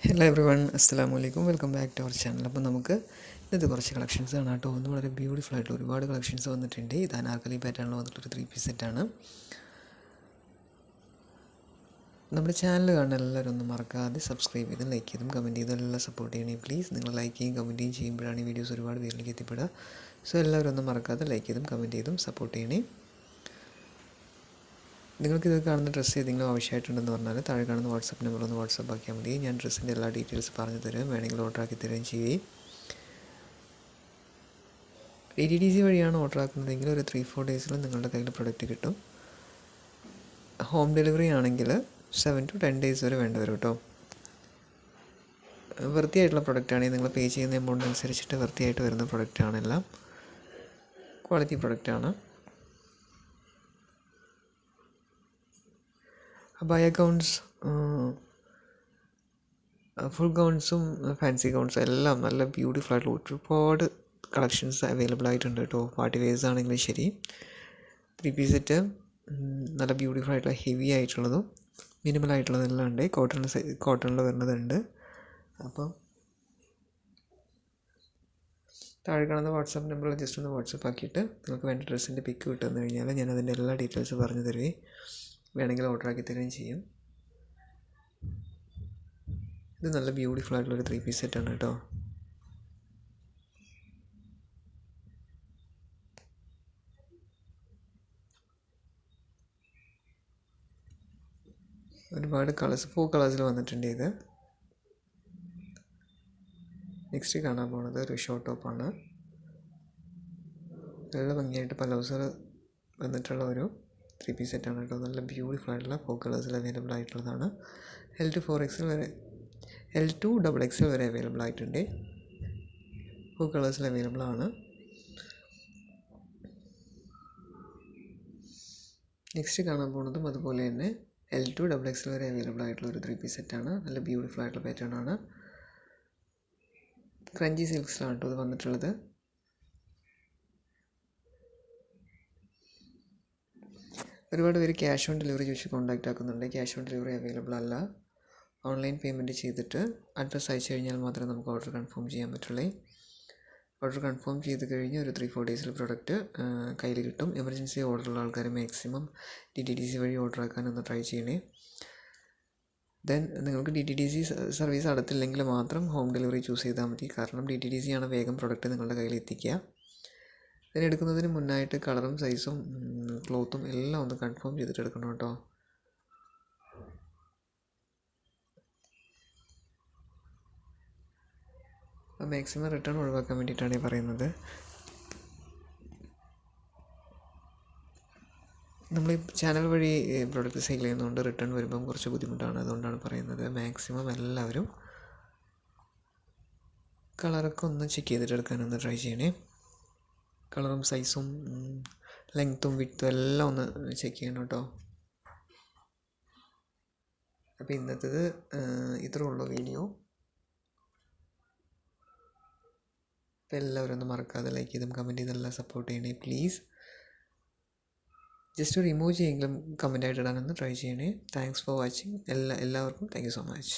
Hello every one, അസ്സലാമു അലൈക്കും. Welcome back to our channel. അപ്പോൾ നമുക്ക് ഇന്നത്തെ കുറച്ച് കളക്ഷൻസ് ആണ് കേട്ടോ. ഒന്ന് വളരെ ബ്യൂട്ടിഫുൾ ആയിട്ടുള്ള ഒരുപാട് കളക്ഷൻസ് വന്നിട്ടുണ്ട്. ഇത് അനാർക്കലി പാറ്റേണിൽ വന്നിട്ടുള്ളൊരു 3 പീസ് സെറ്റാണ്. നമ്മുടെ ചാനൽ കാണുന്ന എല്ലാവരും ഒന്നും മറക്കാതെ സബ്സ്ക്രൈബ് ചെയ്തും ലൈക്ക് ചെയ്തും കമൻറ്റ് ചെയ്തും എല്ലാം സപ്പോർട്ട് ചെയ്യണേ പ്ലീസ്. നിങ്ങൾ ലൈക്ക് ചെയ്യും കമൻറ്റ് ചെയ്യുമ്പോഴാണ് ഈ വീഡിയോസ് ഒരുപാട് പേരിലേക്ക് എത്തിപ്പെടുക. സോ എല്ലാവരും ഒന്നും മറക്കാതെ ലൈക്ക് ചെയ്തും കമൻറ്റ് ചെയ്തും സപ്പോർട്ട് ചെയ്യണേ. നിങ്ങൾക്കിത് കാണുന്ന ഡ്രസ്സ് ഏതെങ്കിലും ആവശ്യമായിട്ടുണ്ടെന്ന് പറഞ്ഞാൽ താഴെ കാണുന്ന വാട്സപ്പ് നമ്പർ ഒന്ന് വാട്സപ്പ് ആക്കിയാൽ മതി. ഞാൻ ഡ്രസ്സിൻ്റെ എല്ലാ ഡീറ്റെയിൽസ് പറഞ്ഞു തരും. വേണമെങ്കിൽ ഓർഡർ ആക്കി തരുകയും ചെയ്യുകയും. DTDC വഴിയാണ് ഓർഡർ ആക്കുന്നതെങ്കിൽ ഒരു 3-4 ഡേയ്സിൽ നിങ്ങളുടെ കയ്യിൽ പ്രൊഡക്റ്റ് കിട്ടും. ഹോം ഡെലിവറി ആണെങ്കിൽ 7 to 10 ഡേയ്സ് വരെ വേണ്ടി വരും കേട്ടോ. വൃത്തിയായിട്ടുള്ള പ്രൊഡക്റ്റാണെങ്കിൽ നിങ്ങൾ പേ ചെയ്യുന്ന എമൗണ്ട് അനുസരിച്ചിട്ട് വൃത്തിയായിട്ട് വരുന്ന പ്രൊഡക്റ്റാണ്. എല്ലാം ക്വാളിറ്റി പ്രൊഡക്റ്റാണ്. അബായ ഗൗൺസ്, ഫുൾ ഗൗൺസും ഫാൻസി ഗൗൺസും എല്ലാം നല്ല ബ്യൂട്ടിഫുൾ ആയിട്ടുള്ള ഒരുപാട് കളക്ഷൻസ് അവൈലബിൾ ആയിട്ടുണ്ട് കേട്ടോ. പാർട്ടി വെയർസ് ആണെങ്കിലും ശരി. 3 പീസ് സെറ്റ് നല്ല ബ്യൂട്ടിഫുൾ ആയിട്ടുള്ള ഹെവി ആയിട്ടുള്ളതും മിനിമൽ ആയിട്ടുള്ളതെല്ലാം ഉണ്ട്. കോട്ടണിൽ വരുന്നതുണ്ട്. അപ്പം താഴെ കാണുന്ന വാട്സാപ്പ് നമ്പറിൽ ജസ്റ്റ് ഒന്ന് വാട്സപ്പ് ആക്കിയിട്ട് നിങ്ങൾക്ക് വേണ്ട ഡ്രസ്സിൻ്റെ പിക്ക് കിട്ടുന്നു കഴിഞ്ഞാൽ ഞാൻ അതിൻ്റെ എല്ലാ ഡീറ്റെയിൽസ് പറഞ്ഞു തരുകയും വേണമെങ്കിൽ ഓർഡർ ആക്കി തരുകയും ചെയ്യും. ഇത് നല്ല ബ്യൂട്ടിഫുൾ ആയിട്ടുള്ളൊരു 3 പീസ് സെറ്റാണ് കേട്ടോ. ഒരുപാട് കളേഴ്സ് 4 കളേഴ്സിൽ വന്നിട്ടുണ്ട്. ഇത് നെക്സ്റ്റ് കാണാൻ പോകുന്നത് ഒരു ഷോർട്ട് ടോപ്പാണ്. നല്ല ഭംഗിയായിട്ട് പലോസർ വന്നിട്ടുള്ള ഒരു 3 പീസ് സെറ്റാണ് കേട്ടോ. നല്ല ബ്യൂട്ടിഫുൾ ആയിട്ടുള്ള 4 കളേഴ്സിൽ അവൈലബിൾ ആയിട്ടുള്ളതാണ്. L2 4XL വരെ, L2 XXL വരെ അവൈലബിൾ ആയിട്ടുണ്ട്. 4 കളേഴ്സിൽ അവൈലബിൾ ആണ്. നെക്സ്റ്റ് കാണാൻ പോകുന്നതും അതുപോലെ തന്നെ L2 XXL വരെ അവൈലബിൾ ആയിട്ടുള്ള ഒരു 3 പീസ് സെറ്റാണ്. നല്ല ബ്യൂട്ടിഫുൾ ആയിട്ടുള്ള പാറ്റേൺ ആണ്. ക്രഞ്ചി സിൽക്സിലാണ് കേട്ടോ ഇത് വന്നിട്ടുള്ളത്. ഒരുപാട് പേര് ക്യാഷ് ഓൺ ഡെലിവറി ചോദിച്ച് കോൺടാക്റ്റ് ആക്കുന്നുണ്ട്. ക്യാഷ് ഓൺ ഡെലിവറി അവൈലബിൾ അല്ല. ഓൺലൈൻ പേയ്മെൻറ്റ് ചെയ്തിട്ട് അഡ്രസ്സ് അയച്ചു കഴിഞ്ഞാൽ മാത്രമേ നമുക്ക് ഓർഡർ കൺഫേം ചെയ്യാൻ പറ്റുള്ളൂ. ഓർഡർ കൺഫേം ചെയ്ത് കഴിഞ്ഞ് ഒരു 3-4 ഡേയ്സിൽ പ്രൊഡക്റ്റ് കയ്യിൽ കിട്ടും. എമർജൻസി ഓർഡറുള്ള ആൾക്കാർ മാക്സിമം DTDC വഴി ഓർഡർ ആക്കാനൊന്ന് ട്രൈ ചെയ്യണേ. ദെൻ നിങ്ങൾക്ക് DTDC സർവീസ് അടുത്തില്ലെങ്കിൽ മാത്രം ഹോം ഡെലിവറി ചൂസ് ചെയ്താൽ മതി. കാരണം DTDC ആണ് വേഗം പ്രൊഡക്റ്റ് നിങ്ങളുടെ കയ്യിൽ എത്തിക്കുക. ഇതിനെടുക്കുന്നതിന് മുന്നായിട്ട് കളറും സൈസും ക്ലോത്തും എല്ലാം ഒന്ന് കൺഫേം ചെയ്തിട്ട് എടുക്കണം കേട്ടോ. അപ്പോൾ മാക്സിമം റിട്ടേൺ ഒഴിവാക്കാൻ വേണ്ടിയിട്ടാണ് ഈ പറയുന്നത്. നമ്മൾ ഈ ചാനൽ വഴി പ്രൊഡക്റ്റ് സെയിൽ ചെയ്യുന്നതുകൊണ്ട് റിട്ടേൺ വരുമ്പം കുറച്ച് ബുദ്ധിമുട്ടാണ്. അതുകൊണ്ടാണ് പറയുന്നത്. മാക്സിമം എല്ലാവരും കളറൊക്കെ ഒന്ന് ചെക്ക് ചെയ്തിട്ട് എടുക്കാനൊന്ന് ട്രൈ ചെയ്യണേ. കളറും സൈസും ലെങ്ത്തും വിഡ്ത്തും എല്ലാം ഒന്ന് ചെക്ക് ചെയ്യണം കേട്ടോ. അപ്പോൾ ഇന്നത്തേത് ഇത്രേ ഉള്ളൂ വീഡിയോ. അപ്പോൾ എല്ലാവരും ഒന്ന് മറക്കാതെ ലൈക്ക് ചെയ്തും കമൻറ്റ് ചെയ്തെല്ലാം സപ്പോർട്ട് ചെയ്യണേ പ്ലീസ്. ജസ്റ്റ് ഒരു ഇമോജി എങ്കിലും കമൻറ്റായിട്ട് ഇടാനൊന്ന് ട്രൈ ചെയ്യണേ. Thanks for watching. എല്ലാവർക്കും താങ്ക് യു സോ മച്ച്.